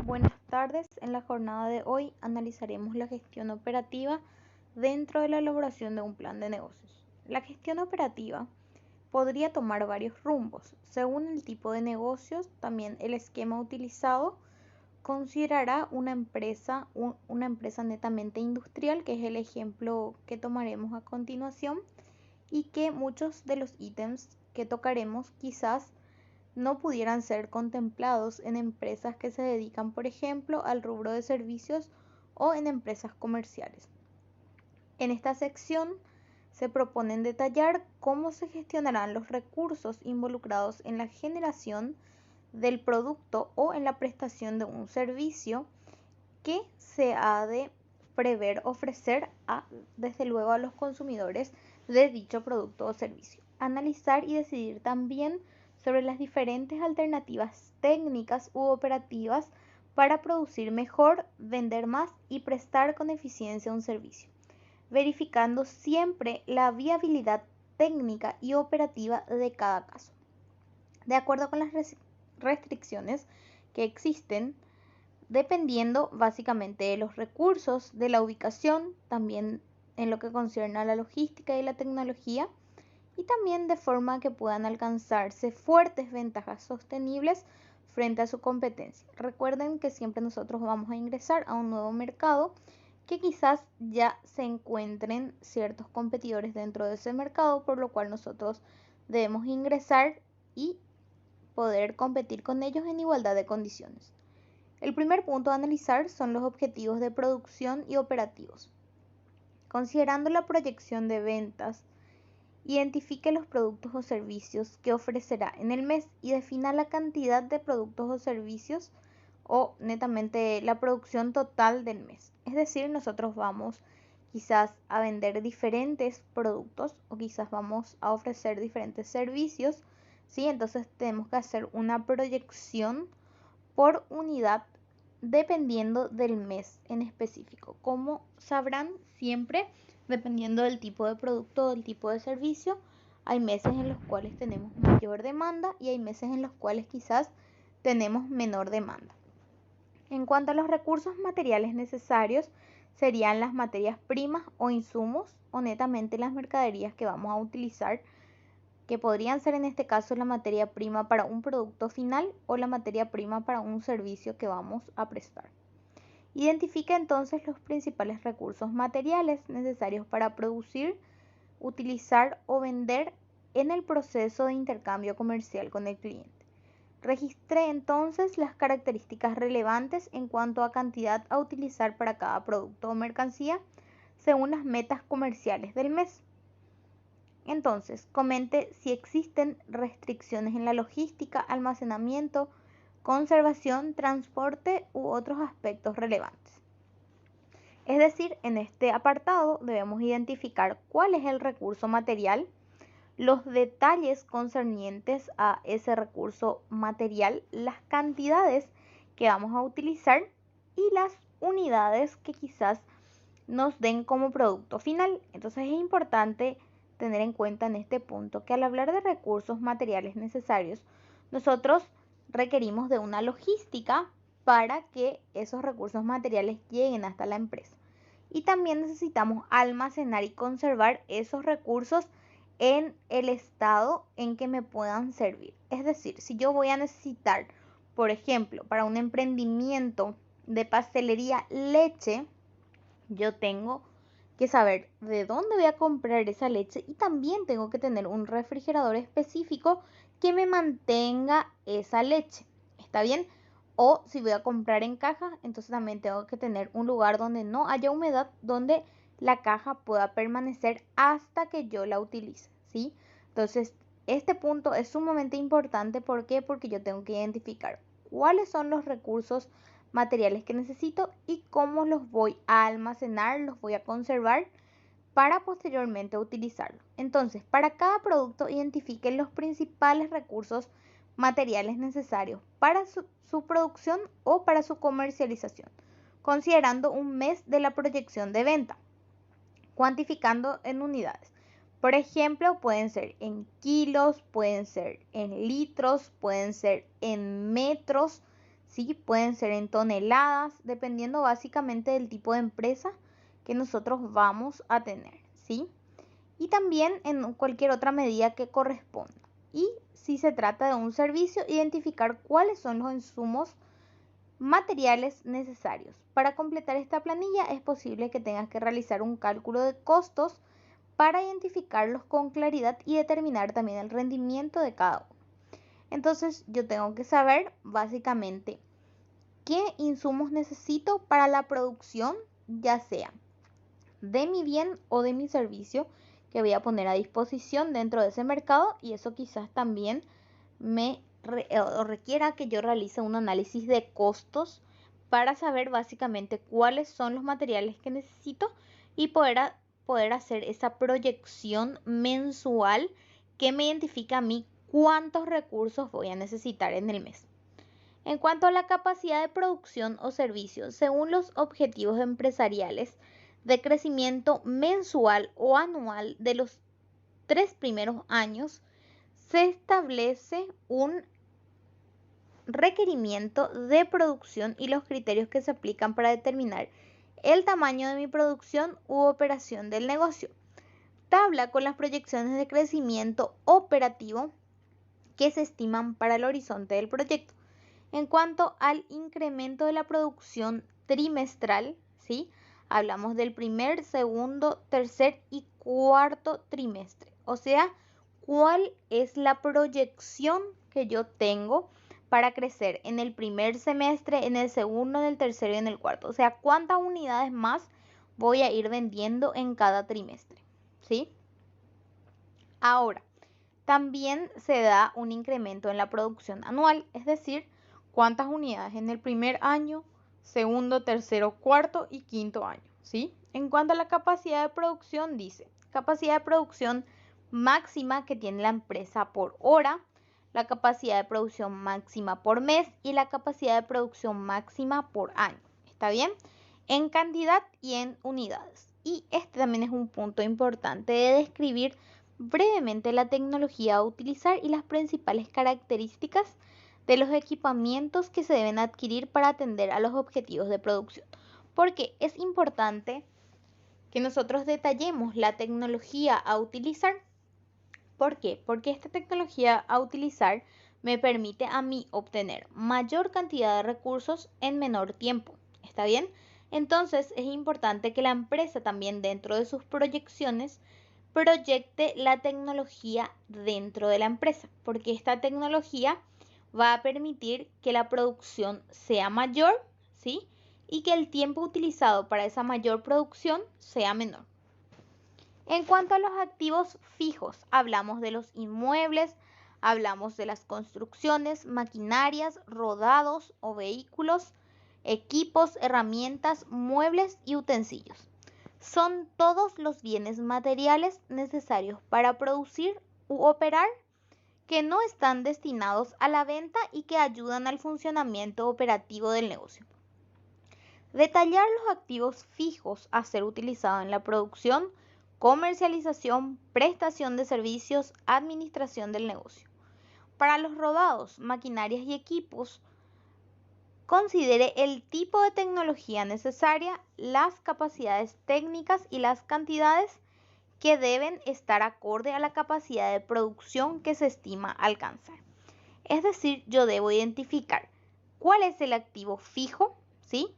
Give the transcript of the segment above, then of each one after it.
Buenas tardes. En la jornada de hoy analizaremos la gestión operativa dentro de la elaboración de un plan de negocios. La gestión operativa podría tomar varios rumbos. Según el tipo de negocios, también el esquema utilizado considerará una empresa netamente industrial, que es el ejemplo que tomaremos a continuación, y que muchos de los ítems que tocaremos quizás no pudieran ser contemplados en empresas que se dedican, por ejemplo, al rubro de servicios o en empresas comerciales. En esta sección se propone detallar cómo se gestionarán los recursos involucrados en la generación del producto o en la prestación de un servicio que se ha de prever ofrecer desde luego a los consumidores de dicho producto o servicio. Analizar y decidir también sobre las diferentes alternativas técnicas u operativas para producir mejor, vender más y prestar con eficiencia un servicio, verificando siempre la viabilidad técnica y operativa de cada caso. De acuerdo con las restricciones que existen, dependiendo básicamente de los recursos, de la ubicación, también en lo que concierne a la logística y la tecnología, y también de forma que puedan alcanzarse fuertes ventajas sostenibles frente a su competencia. Recuerden que siempre nosotros vamos a ingresar a un nuevo mercado, que quizás ya se encuentren ciertos competidores dentro de ese mercado, por lo cual nosotros debemos ingresar y poder competir con ellos en igualdad de condiciones. El primer punto a analizar son los objetivos de producción y operativos. Considerando la proyección de ventas, identifique los productos o servicios que ofrecerá en el mes y defina la cantidad de productos o servicios o netamente la producción total del mes. Es decir, nosotros vamos quizás a vender diferentes productos o quizás vamos a ofrecer diferentes servicios, ¿sí? Entonces tenemos que hacer una proyección por unidad dependiendo del mes en específico. Como sabrán, siempre dependiendo del tipo de producto o del tipo de servicio, hay meses en los cuales tenemos mayor demanda y hay meses en los cuales quizás tenemos menor demanda. En cuanto a los recursos materiales necesarios, serían las materias primas o insumos o netamente las mercaderías que vamos a utilizar, que podrían ser en este caso la materia prima para un producto final o la materia prima para un servicio que vamos a prestar. Identifica entonces los principales recursos materiales necesarios para producir, utilizar o vender en el proceso de intercambio comercial con el cliente. Registre entonces las características relevantes en cuanto a cantidad a utilizar para cada producto o mercancía según las metas comerciales del mes. Entonces, comente si existen restricciones en la logística, almacenamiento, conservación, transporte u otros aspectos relevantes. Es decir, en este apartado debemos identificar cuál es el recurso material, los detalles concernientes a ese recurso material, las cantidades que vamos a utilizar y las unidades que quizás nos den como producto final. Entonces es importante tener en cuenta en este punto que al hablar de recursos materiales necesarios, nosotros requerimos de una logística para que esos recursos materiales lleguen hasta la empresa. Y también necesitamos almacenar y conservar esos recursos en el estado en que me puedan servir. Es decir, si yo voy a necesitar, por ejemplo, para un emprendimiento de pastelería leche, yo tengo que saber de dónde voy a comprar esa leche y también tengo que tener un refrigerador específico que me mantenga esa leche. ¿Está bien? O si voy a comprar en caja, entonces también tengo que tener un lugar donde no haya humedad, donde la caja pueda permanecer hasta que yo la utilice, ¿sí? Entonces, este punto es sumamente importante. ¿Por qué? Porque yo tengo que identificar cuáles son los recursos materiales que necesito y cómo los voy a almacenar, los voy a conservar para posteriormente utilizarlo. Entonces, para cada producto identifiquen los principales recursos materiales necesarios para su producción o para su comercialización, considerando un mes de la proyección de venta, cuantificando en unidades. Por ejemplo, pueden ser en kilos, pueden ser en litros, pueden ser en metros, ¿sí? Pueden ser en toneladas, dependiendo básicamente del tipo de empresa que nosotros vamos a tener, ¿sí? Y también en cualquier otra medida que corresponda. Y si se trata de un servicio, identificar cuáles son los insumos materiales necesarios. Para completar esta planilla es posible que tengas que realizar un cálculo de costos para identificarlos con claridad y determinar también el rendimiento de cada uno. Entonces yo tengo que saber básicamente qué insumos necesito para la producción, ya sea de mi bien o de mi servicio que voy a poner a disposición dentro de ese mercado, y eso quizás también me requiera que yo realice un análisis de costos para saber básicamente cuáles son los materiales que necesito y poder hacer esa proyección mensual que me identifica a mí cuántos recursos voy a necesitar en el mes. En cuanto a la capacidad de producción o servicio, según los objetivos empresariales de crecimiento mensual o anual de los 3 primeros años, se establece un requerimiento de producción y los criterios que se aplican para determinar el tamaño de mi producción u operación del negocio. Tabla con las proyecciones de crecimiento operativo que se estiman para el horizonte del proyecto. En cuanto al incremento de la producción trimestral, ¿sí? Hablamos del primer, segundo, tercer y cuarto trimestre. O sea, ¿cuál es la proyección que yo tengo para crecer en el primer semestre, en el segundo, en el tercero y en el cuarto? O sea, ¿cuántas unidades más voy a ir vendiendo en cada trimestre? ¿Sí? Ahora, también se da un incremento en la producción anual, es decir, cuántas unidades en el primer año, segundo, tercero, cuarto y quinto año, ¿sí? En cuanto a la capacidad de producción, dice, capacidad de producción máxima que tiene la empresa por hora, la capacidad de producción máxima por mes y la capacidad de producción máxima por año, ¿está bien? En cantidad y en unidades. Y este también es un punto importante de describir brevemente la tecnología a utilizar y las principales características de los equipamientos que se deben adquirir para atender a los objetivos de producción. Porque es importante que nosotros detallemos la tecnología a utilizar. ¿Por qué? Porque esta tecnología a utilizar me permite a mí obtener mayor cantidad de recursos en menor tiempo. ¿Está bien? Entonces es importante que la empresa también dentro de sus proyecciones proyecte la tecnología dentro de la empresa, porque esta tecnología va a permitir que la producción sea mayor, ¿sí? Y que el tiempo utilizado para esa mayor producción sea menor. En cuanto a los activos fijos, hablamos de los inmuebles, hablamos de las construcciones, maquinarias, rodados o vehículos, equipos, herramientas, muebles y utensilios. Son todos los bienes materiales necesarios para producir u operar que no están destinados a la venta y que ayudan al funcionamiento operativo del negocio. Detallar los activos fijos a ser utilizados en la producción, comercialización, prestación de servicios, administración del negocio. Para los rodados, maquinarias y equipos, considere el tipo de tecnología necesaria, las capacidades técnicas y las cantidades que deben estar acorde a la capacidad de producción que se estima alcanzar. Es decir, yo debo identificar cuál es el activo fijo, ¿sí?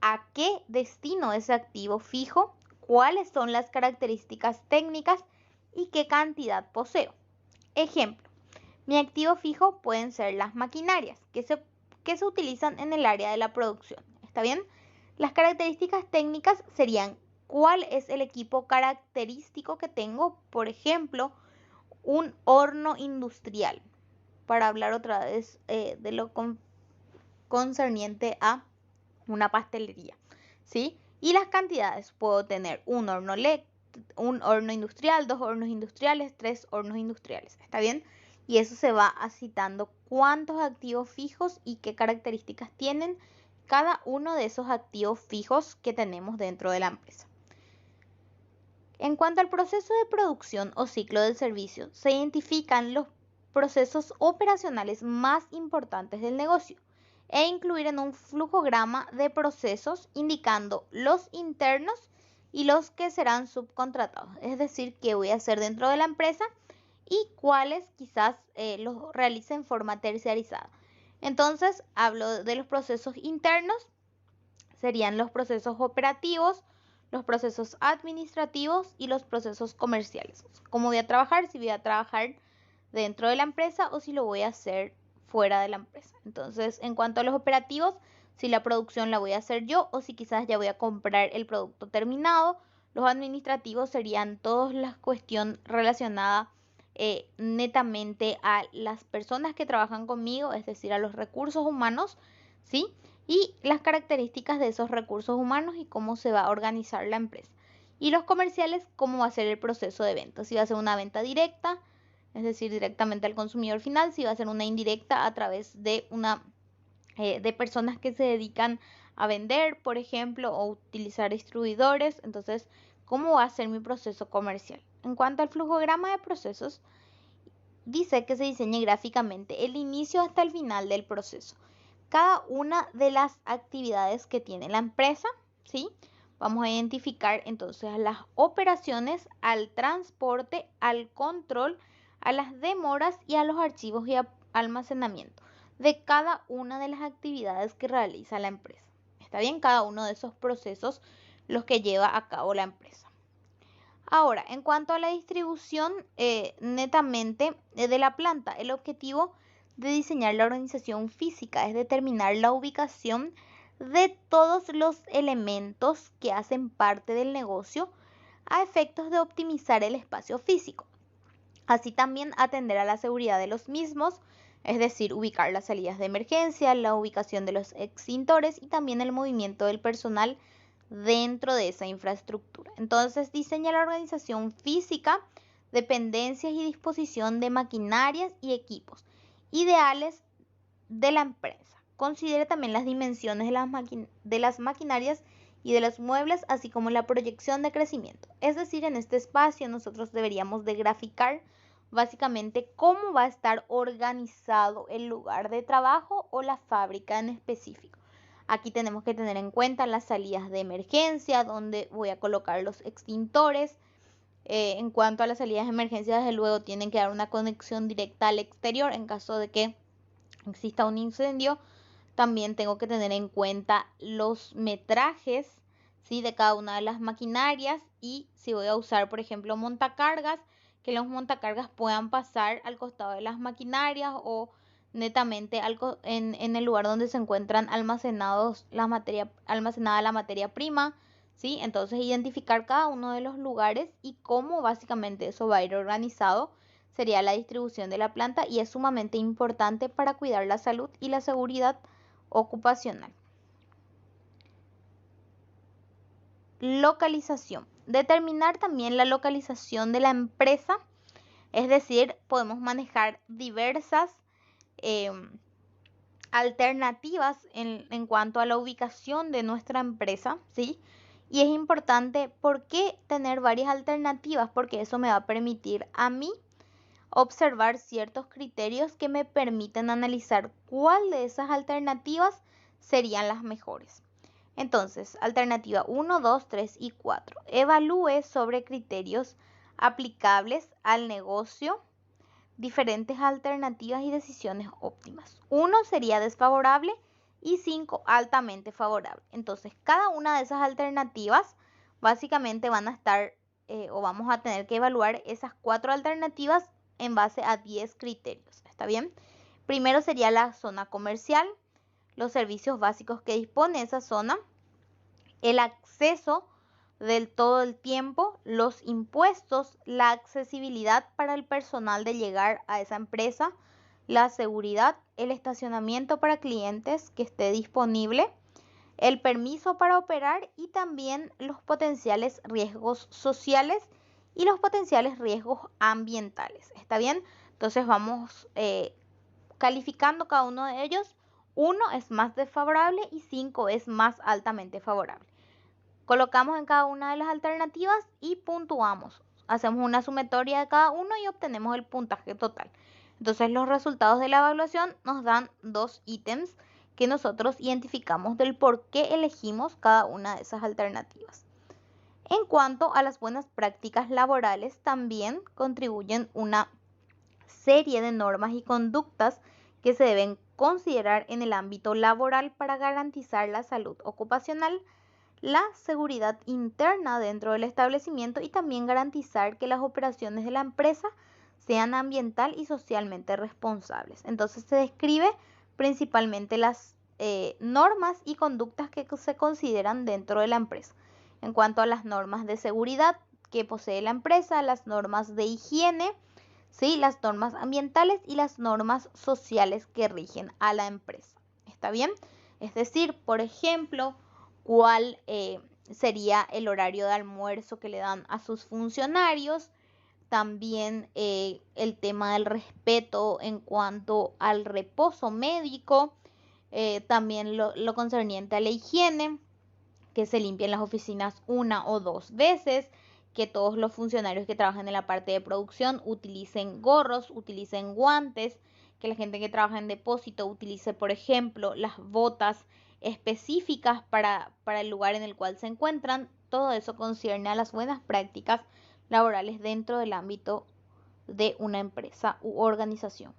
¿A qué destino ese activo fijo? ¿Cuáles son las características técnicas y qué cantidad poseo? Ejemplo, mi activo fijo pueden ser las maquinarias que se utilizan en el área de la producción. ¿Está bien? Las características técnicas serían cuál es el equipo característico que tengo, por ejemplo, un horno industrial, para hablar otra vez de lo concerniente a una pastelería, ¿sí? Y las cantidades, puedo tener un horno industrial, 2 hornos industriales, 3 hornos industriales, ¿está bien? Y eso se va citando cuántos activos fijos y qué características tienen cada uno de esos activos fijos que tenemos dentro de la empresa. En cuanto al proceso de producción o ciclo del servicio, se identifican los procesos operacionales más importantes del negocio. e incluir en un flujograma de procesos indicando los internos y los que serán subcontratados, es decir, qué voy a hacer dentro de la empresa y cuáles quizás los realice en forma terciarizada. Entonces, hablo de los procesos internos, serían los procesos operativos, los procesos administrativos y los procesos comerciales. ¿Cómo voy a trabajar? Si voy a trabajar dentro de la empresa o si lo voy a hacer fuera de la empresa. Entonces, en cuanto a los operativos, si la producción la voy a hacer yo o si quizás ya voy a comprar el producto terminado. Los administrativos serían toda la cuestión relacionada netamente a las personas que trabajan conmigo, es decir, a los recursos humanos, ¿sí? Y las características de esos recursos humanos y cómo se va a organizar la empresa. Y los comerciales, cómo va a ser el proceso de venta, si va a ser una venta directa, es decir, directamente al consumidor final, si va a ser una indirecta a través de de personas que se dedican a vender, por ejemplo, o utilizar distribuidores. Entonces, ¿cómo va a ser mi proceso comercial? En cuanto al flujograma de procesos, dice que se diseñe gráficamente el inicio hasta el final del proceso. Cada una de las actividades que tiene la empresa, ¿sí? Vamos a identificar entonces las operaciones, al transporte, al control, a las demoras y a los archivos y almacenamiento de cada una de las actividades que realiza la empresa. ¿Está bien? Cada uno de esos procesos los que lleva a cabo la empresa. Ahora, en cuanto a la distribución netamente de la planta, el objetivo de diseñar la organización física es determinar la ubicación de todos los elementos que hacen parte del negocio a efectos de optimizar el espacio físico. Así también atender a la seguridad de los mismos, es decir, ubicar las salidas de emergencia, la ubicación de los extintores y también el movimiento del personal dentro de esa infraestructura. Entonces, diseña la organización física, dependencias y disposición de maquinarias y equipos ideales de la empresa. Considere también las dimensiones de las maquinarias y de los muebles, así como la proyección de crecimiento. Es decir, en este espacio nosotros deberíamos de graficar básicamente cómo va a estar organizado el lugar de trabajo o la fábrica en específico. Aquí tenemos que tener en cuenta las salidas de emergencia, donde voy a colocar los extintores. En cuanto a las salidas de emergencia, desde luego tienen que dar una conexión directa al exterior en caso de que exista un incendio. También tengo que tener en cuenta los metrajes, ¿sí? De cada una de las maquinarias y si voy a usar, por ejemplo, montacargas, que los montacargas puedan pasar al costado de las maquinarias o netamente en el lugar donde se encuentran almacenada la materia prima, ¿sí? Entonces identificar cada uno de los lugares y cómo básicamente eso va a ir organizado sería la distribución de la planta y es sumamente importante para cuidar la salud y la seguridad ocupacional. Localización. Determinar también la localización de la empresa, es decir, podemos manejar diversas alternativas en cuanto a la ubicación de nuestra empresa, ¿sí? Y es importante, ¿por qué tener varias alternativas? Porque eso me va a permitir a mí observar ciertos criterios que me permiten analizar cuál de esas alternativas serían las mejores. Entonces, alternativa 1, 2, 3 y 4. Evalúe sobre criterios aplicables al negocio diferentes alternativas y decisiones óptimas. 1 sería desfavorable y 5 altamente favorable. Entonces, cada una de esas alternativas básicamente van a estar o vamos a tener que evaluar esas 4 alternativas en base a 10 criterios. ¿Está bien? Primero sería la zona comercial, los servicios básicos que dispone esa zona, el acceso del todo el tiempo, los impuestos, la accesibilidad para el personal de llegar a esa empresa, la seguridad, el estacionamiento para clientes que esté disponible, el permiso para operar y también los potenciales riesgos sociales y los potenciales riesgos ambientales. ¿Está bien? Entonces vamos calificando cada uno de ellos. 1 es más desfavorable y 5 es más altamente favorable. Colocamos en cada una de las alternativas y puntuamos. Hacemos una sumatoria de cada uno y obtenemos el puntaje total. Entonces los resultados de la evaluación nos dan 2 ítems que nosotros identificamos del por qué elegimos cada una de esas alternativas. En cuanto a las buenas prácticas laborales, también contribuyen una serie de normas y conductas que se deben considerar en el ámbito laboral para garantizar la salud ocupacional, la seguridad interna dentro del establecimiento y también garantizar que las operaciones de la empresa sean ambiental y socialmente responsables. Entonces se describe principalmente las normas y conductas que se consideran dentro de la empresa. En cuanto a las normas de seguridad que posee la empresa, las normas de higiene, ¿sí? Las normas ambientales y las normas sociales que rigen a la empresa. ¿Está bien? Es decir, por ejemplo, cuál sería el horario de almuerzo que le dan a sus funcionarios, también el tema del respeto en cuanto al reposo médico, también lo concerniente a la higiene, que se limpien las oficinas 1 o 2 veces, que todos los funcionarios que trabajan en la parte de producción utilicen gorros, utilicen guantes, que la gente que trabaja en depósito utilice, por ejemplo, las botas específicas para el lugar en el cual se encuentran. Todo eso concierne a las buenas prácticas laborales dentro del ámbito de una empresa u organización.